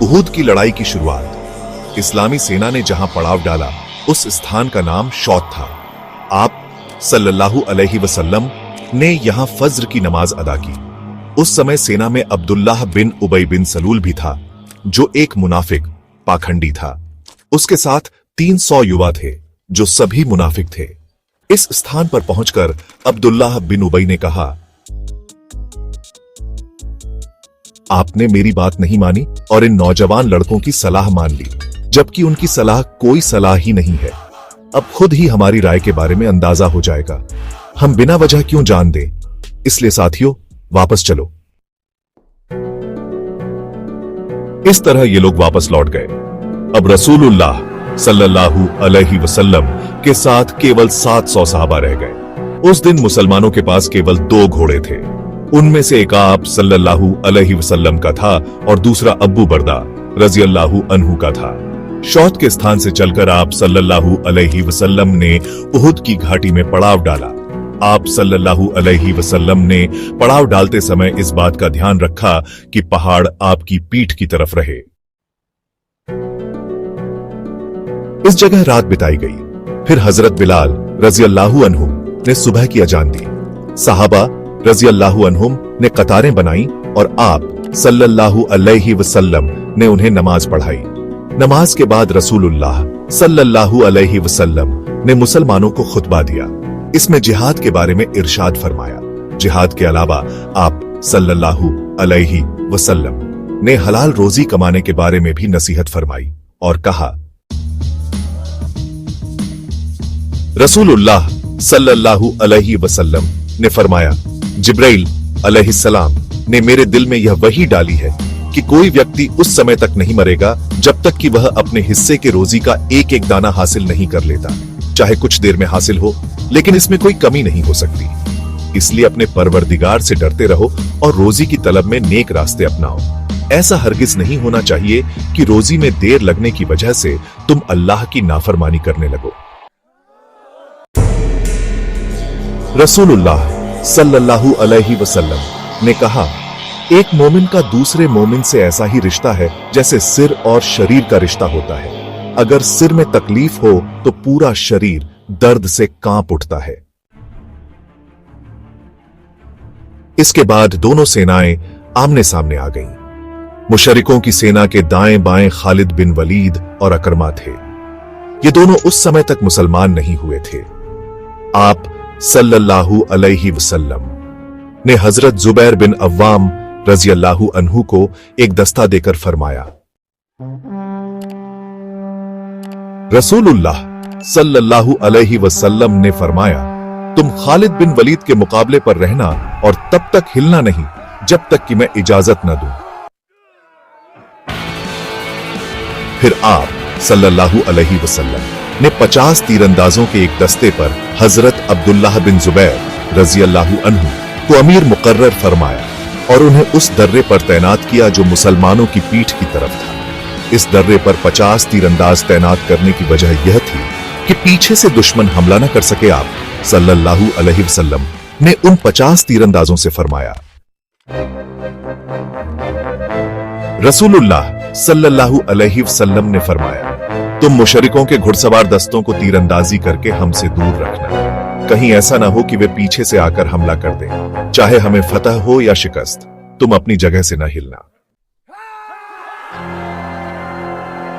उहुद की लड़ाई की शुरुआत। इस्लामी सेना ने जहां पड़ाव डाला उस स्थान का नाम शौत था। आप सल्लल्लाहु अलैहि वसल्लम ने यहां फज्र की नमाज अदा की। उस समय सेना में अब्दुल्लाह बिन उबई बिन सलूल भी था, जो एक मुनाफिक पाखंडी था। उसके साथ 300 युवा थे, जो सभी मुनाफिक थे। इस स्थान पर पहुंचकर अब्दुल्लाह बिन उबई ने कहा, आपने मेरी बात नहीं मानी और इन नौजवान लड़कों की सलाह मान ली, जबकि उनकी सलाह कोई सलाह ही नहीं है। अब खुद ही हमारी राय के बारे में अंदाजा हो जाएगा। हम बिना वजह क्यों जान दें? इसलिए साथियों, वापस चलो। इस तरह ये लोग वापस लौट गए। अब रसूलुल्लाह सल्लल्लाहु अलैहि वसल्लम के साथ केवल 700 सहाबा रह गए। उस दिन मुसलमानों के पास केवल 2 घोड़े थे। उनमें से एक आप सल्लल्लाहु अलैहि वसल्लम का था और दूसरा अब्बू बरदा रजी अल्लाहु अन्हु का था। शौत के स्थान से चलकर आप सल्लल्लाहु अलैहि वसल्लम ने उहुद की घाटी में पड़ाव डाला। आप सल्लल्लाहु अलैहि वसल्लम ने पड़ाव डालते समय इस बात का ध्यान रखा कि पहाड़ आपकी पीठ की तरफ रहे। इस जगह रात बिताई गई। फिर हजरत बिलाल रजी अल्लाहु अन्हु ने सुबह की अजान दी। सहाबा रजी अल्लाहु अन्हुम ने कतारें बनाई और आप सल्लल्लाहु अलैहि वसल्लम ने उन्हें नमाज पढ़ाई। नमाज के बाद रसूलुल्लाह सल्लल्लाहु अलैहि वसल्लम ने मुसलमानों को खुतबा दिया। इसमें जिहाद के बारे में इरशाद फरमाया। जिहाद के अलावा आप सल्लल्लाहु अलैहि वसल्लम ने हलाल रोजी कमाने के बारे में भी नसीहत फरमाई और कहा, रसूलुल्लाह सल्लल्लाहु अलैहि वसल्लम ने फरमाया, जिब्राइल अलैहिस्सलाम ने मेरे दिल में यह वही डाली है कि कोई व्यक्ति उस समय तक नहीं मरेगा जब तक कि वह अपने हिस्से के रोजी का एक एक दाना हासिल नहीं कर लेता। चाहे कुछ देर में हासिल हो, लेकिन इसमें कोई कमी नहीं हो सकती। इसलिए अपने परवरदिगार से डरते रहो और रोजी की तलब में नेक रास्ते अपनाओ। ऐसा हरगिज नहीं होना चाहिए कि रोजी में देर लगने की वजह से तुम अल्लाह की नाफरमानी करने लगो। रसूलुल्लाह सल्लल्लाहु अलैहि वसल्लम ने कहा, एक मोमिन का दूसरे मोमिन से ऐसा ही रिश्ता है जैसे सिर और शरीर का रिश्ता होता है। अगर सिर में तकलीफ हो तो पूरा शरीर दर्द से कांप उठता है। इसके बाद दोनों सेनाएं आमने सामने आ गईं। मुशरिकों की सेना के दाएं बाएं खालिद बिन वलीद और अकरमा थे। ये दोनों उस समय तक मुसलमान नहीं हुए थे। आप सल्लल्लाहु अलैहि वसल्लम ने हजरत जुबैर बिन अव्वाम रजी अल्लाहु अन्हु को एक दस्ता देकर फरमाया, रसूलुल्लाह सल्लल्लाहु अलैहि वसल्लम ने फरमाया, तुम खालिद बिन वलीद के मुकाबले पर रहना और तब तक हिलना नहीं जब तक कि मैं इजाजत न दूं। फिर आप सल्लल्लाहु अलैहि वसल्लम ने 50 तीरंदाजों के एक दस्ते पर हजरत अब्दुल्लाह बिन जुबैर रजी अल्लाहु अन्हु को अमीर मुकर्रर फरमाया और उन्हें उस दर्रे पर तैनात किया जो मुसलमानों की पीठ की तरफ था। इस दर्रे पर 50 तीरंदाज तैनात करने की वजह यह थी कि पीछे से दुश्मन हमला न कर सके। आप सल्लल्लाहु अलैहि वसल्लम ने उन 50 तीरंदाजों से फरमाया, रसूलुल्लाह सल्लल्लाहु अलैहि वसल्लम ने फरमाया, तुम मुशरिकों के घुड़सवार दस्तों को तीरंदाजी करके हमसे दूर रखना। कहीं ऐसा ना हो कि वे पीछे से आकर हमला कर दें। चाहे हमें फतह हो या शिकस्त, तुम अपनी जगह से न हिलना।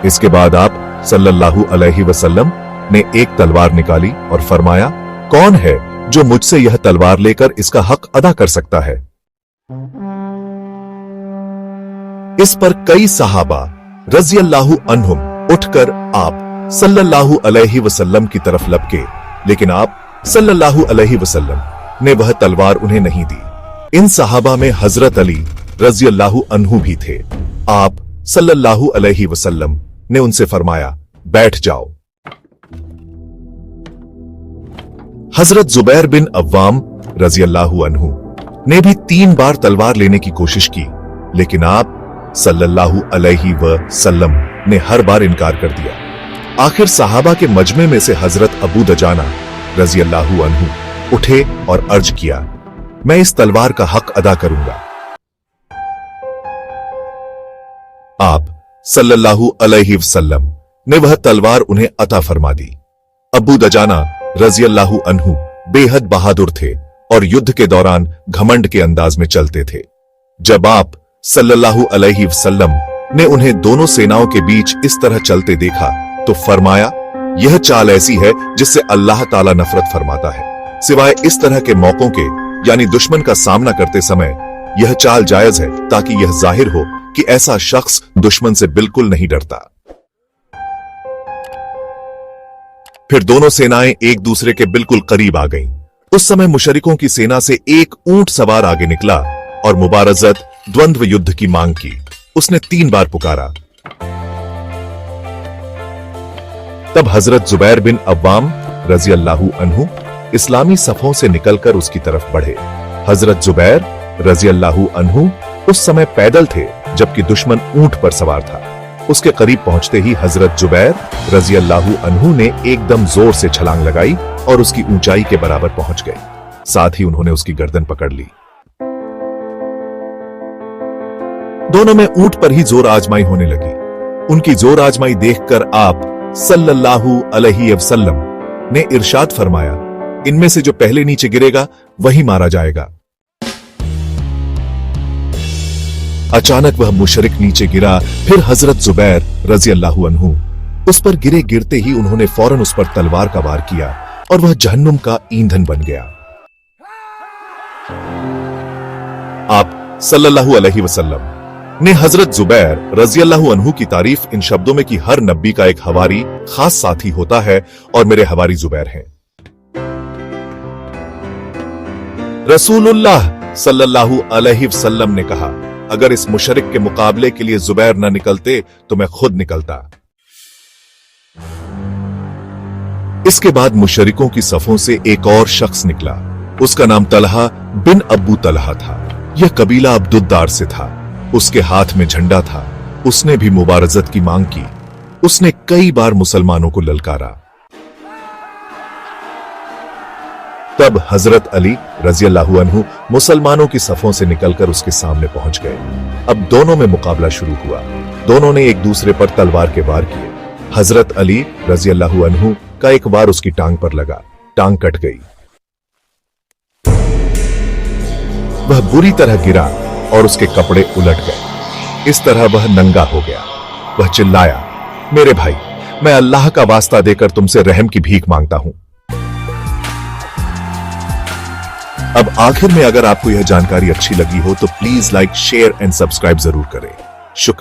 इसके बाद आप सल्लल्लाहु अलैहि वसल्लम ने एक तलवार निकाली और फरमाया, कौन है जो मुझसे यह तलवार लेकर इसका हक अदा कर सकता है? इस पर कई सहाबा रजी अल्लाहु अन्हुम उठकर आप सल्लल्लाहु अलैहि वसल्लम की तरफ लपके, लेकिन आप सल्लल्लाहु अलैहि वसल्लम ने वह तलवार उन्हें नहीं दी। इन सहाबा में हजरत अली रजी अल्लाहु अन्हु भी थे। आप सल्लल्लाहु अलैहि वसल्लम ने उनसे फरमाया, बैठ जाओ। हजरत जुबैर बिन अव्वाम रजी अल्लाहु अन्हु ने भी 3 बार तलवार लेने की कोशिश की, लेकिन आप सल्लल्लाहु अलैहि वसल्लम ने हर बार इनकार कर दिया। आखिर सहाबा के मजमे में से हजरत अबू दजाना रजी अल्लाहु अन्हु उठे और अर्ज किया, मैं इस तलवार का हक अदा करूंगा। आप सल्लल्लाहु अलैहि वसल्लम ने वह तलवार उन्हें अता फरमा दी। अबू दजाना रज़ियल्लाहु अन्हु बेहद बहादुर थे और युद्ध के दौरान घमंड के अंदाज में चलते थे। जब आप सल्लल्लाहु अलैहि वसल्लम ने उन्हें दोनों सेनाओं के बीच इस तरह चलते देखा तो फरमाया, यह चाल ऐसी है जिससे अल्लाह ताला नफरत फरमाता है। सिवाय इस तरह के मौकों के यानी दुश्मन का सामना करते समय यह चाल जायज है ताकि यह जाहिर हो कि ऐसा शख्स दुश्मन से बिल्कुल नहीं डरता। फिर दोनों सेनाएं एक दूसरे के बिल्कुल करीब आ गईं। उस समय मुशरिकों की सेना से एक ऊंट सवार आगे निकला और मुबारजत द्वंद्व युद्ध की मांग की। उसने 3 बार पुकारा। तब हजरत जुबैर बिन अव्वाम रज़ियल्लाहु अन्हु इस्लामी सफों से निकलकर उसकी तरफ बढ़े। हजरत जुबैर रज़ियल्लाहु अन्हु उस समय पैदल थे जबकि दुश्मन ऊंट पर सवार था। उसके करीब पहुंचते ही हजरत जुबैर रज़ियल्लाहु अन्हु ने एकदम जोर से छलांग लगाई और उसकी ऊंचाई के बराबर पहुंच गए। साथ ही उन्होंने उसकी गर्दन पकड़ ली। दोनों में ऊंट पर ही जोर आजमाई होने लगी। उनकी जोर आजमाई देखकर आप सल्लल्लाहु अलैहि वसल्लम ने इरशाद फरमाया, इनमें से जो पहले नीचे गिरेगा वही मारा जाएगा। अचानक वह मुशरिक नीचे गिरा। फिर हजरत जुबैर रज़ियल्लाहु अन्हु उस पर गिरे। गिरते ही उन्होंने फौरन उस पर तलवार का वार किया और वह जहन्नुम का ईंधन बन गया। आप सल्लल्लाहु अलैहि वसल्लम ने हजरत जुबैर रज़ियल्लाहु अन्हु की तारीफ इन शब्दों में कि हर नबी का एक हवारी खास साथी होता है और मेरे हवारी जुबैर हैं। रसूलुल्लाह सल्लल्लाहु अलैहि वसल्लम ने कहा, अगर इस मुशरिक के मुकाबले के लिए जुबैर न निकलते तो मैं खुद निकलता। इसके बाद मुशरिकों की सफों से एक और शख्स निकला। उसका नाम तलहा बिन अबू तलहा था। यह कबीला अब्दुद्दार से था। उसके हाथ में झंडा था। उसने भी मुबारजत की मांग की। उसने कई बार मुसलमानों को ललकारा। तब हजरत अली रज़ियल्लाहु अन्हु मुसलमानों की सफों से निकलकर उसके सामने पहुंच गए। अब दोनों में मुकाबला शुरू हुआ। दोनों ने एक दूसरे पर तलवार के वार किए। हजरत अली रज़ियल्लाहु अन्हु का एक वार उसकी टांग पर लगा। टांग कट गई। वह बुरी तरह गिरा और उसके कपड़े उलट गए। इस तरह वह नंगा हो गया। वह चिल्लाया, मेरे भाई, मैं अल्लाह का वास्ता देकर तुमसे रहम की भीख मांगता हूं। अब आखिर में अगर आपको यह जानकारी अच्छी लगी हो तो please like, share and subscribe जरूर करें। शुक्रिया।